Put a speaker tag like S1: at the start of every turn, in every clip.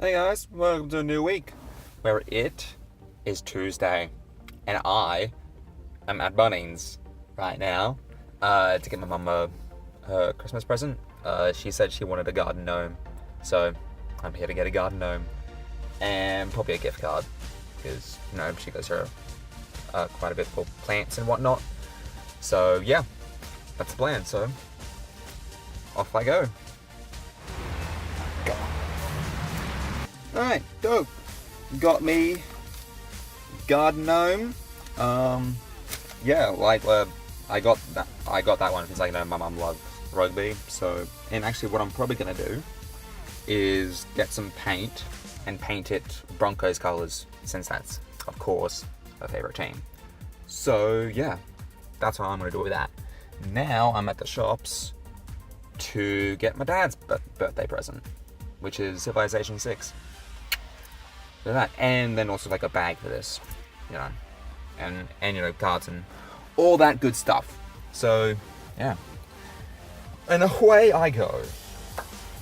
S1: Hey guys, welcome to a new week where it is Tuesday and I am at Bunnings right now to get my mum her Christmas present. She said she wanted a garden gnome, so I'm here to get a garden gnome and probably a gift card because she goes her quite a bit for plants and whatnot. So yeah, that's the plan. So off I go. Alright, dope. Got me garden gnome. I got that one because my mum loves rugby. So, and actually, what I'm probably gonna do is get some paint and paint it Broncos colours, since that's, of course, her favourite team. So yeah, that's what I'm gonna do with that. Now I'm at the shops to get my dad's birthday present, which is Civilization 6. So that, and then also like a bag for this, and cards and all that good stuff. So yeah, and away I go.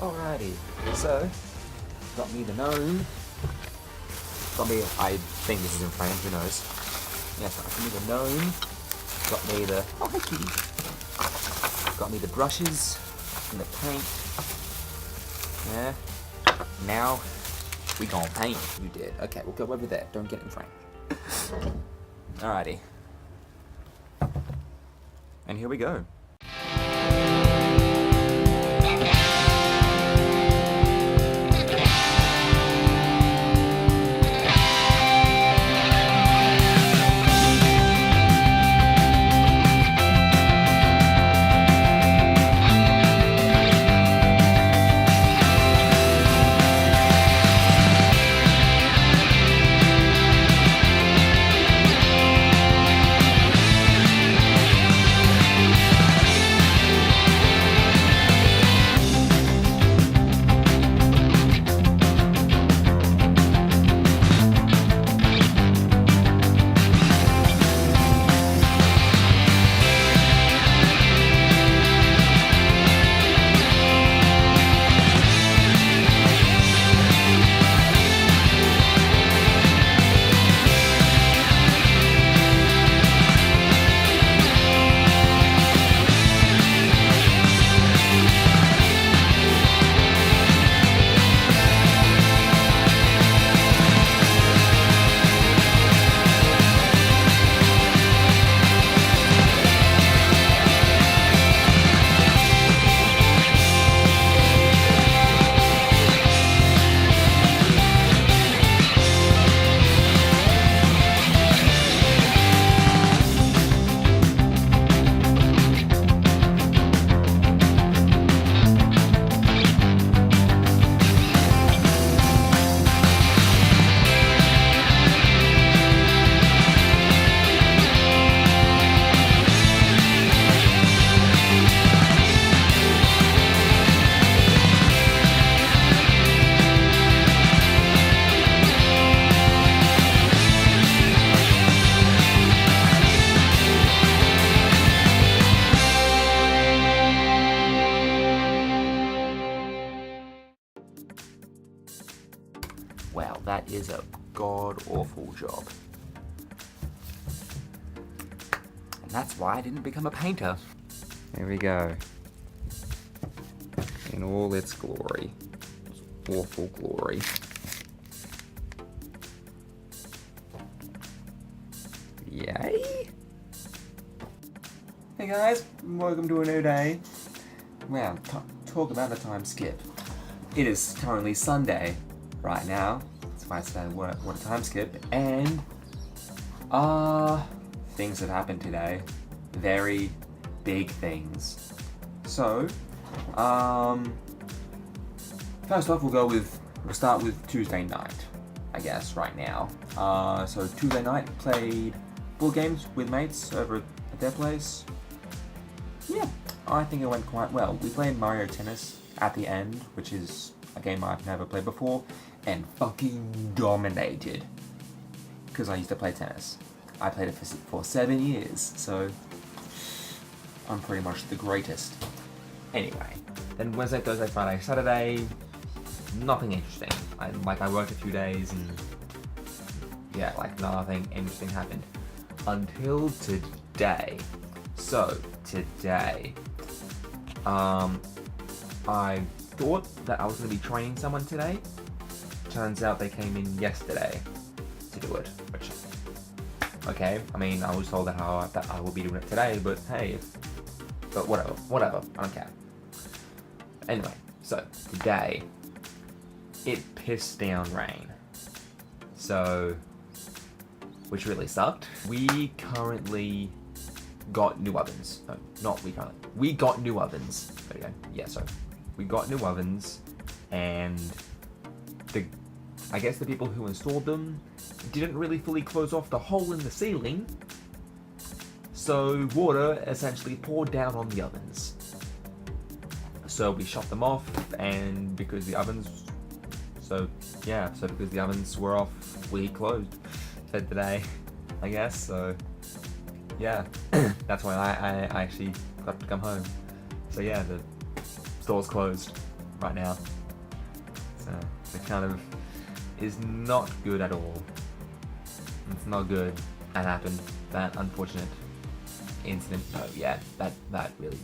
S1: Alrighty, so got me the gnome. Got me. I think this is in frame. Who knows? Yes, got me the gnome. Got me the hi kitty. Got me the brushes and the paint. Yeah. Now we gon' paint. You did. Okay, we'll go over there. Don't get in frame. Alrighty. And here we go. Wow, that is a god-awful job. And that's why I didn't become a painter. There we go. In all its glory. Awful glory. Yay! Hey guys, welcome to a new day. Wow, talk about a time skip. It is currently Sunday right now. That's why I said what a time skip. And things have happened today. Very big things. So first off we'll start with Tuesday night, I guess, right now. So Tuesday night played board games with mates over at their place. Yeah, I think it went quite well. We played Mario Tennis at the end, which is a game I've never played before, and fucking dominated. Because I used to play tennis. I played it for 7 years, so I'm pretty much the greatest. Anyway, then Wednesday, Thursday, Friday, Saturday, nothing interesting.
S2: I worked a few days and yeah, like nothing interesting happened until today. So today, I thought that I was going to be training someone today. Turns out they came in yesterday to do it, which, okay, I mean, I was told that I will be doing it today, but hey, but whatever, I don't care. Anyway, so today, it pissed down rain. So, which really sucked. We currently got new ovens. No, not we currently. We got new ovens. There you go. Yeah, so we got new ovens, and I guess the people who installed them didn't really fully close off the hole in the ceiling, so water essentially poured down on the ovens. So we shut them off, and because the ovens were off, we closed for today, I guess. So yeah, that's why I actually got to come home. So yeah, the store's closed right now. So it kind of is not good at all. It's not good. That happened. That unfortunate incident. No, yeah, that really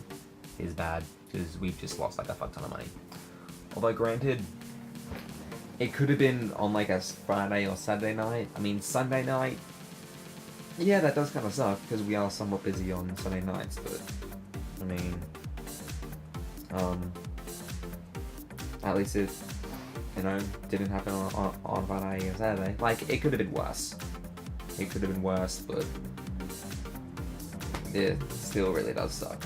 S2: is bad, because we've just lost like a fuck ton of money. Although granted, it could have been on like a Friday or Saturday night. I mean, Sunday night, yeah, that does kind of suck, because we are somewhat busy on Sunday nights, but I mean, at least it, didn't happen on Friday or Saturday. Like, it could have been worse. It could have been worse, but it still really does suck.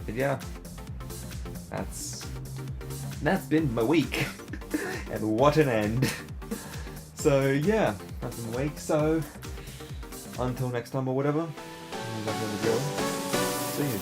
S2: But yeah, that's been my week. And what an end. So yeah, that's been the week. So until next time or whatever, see you.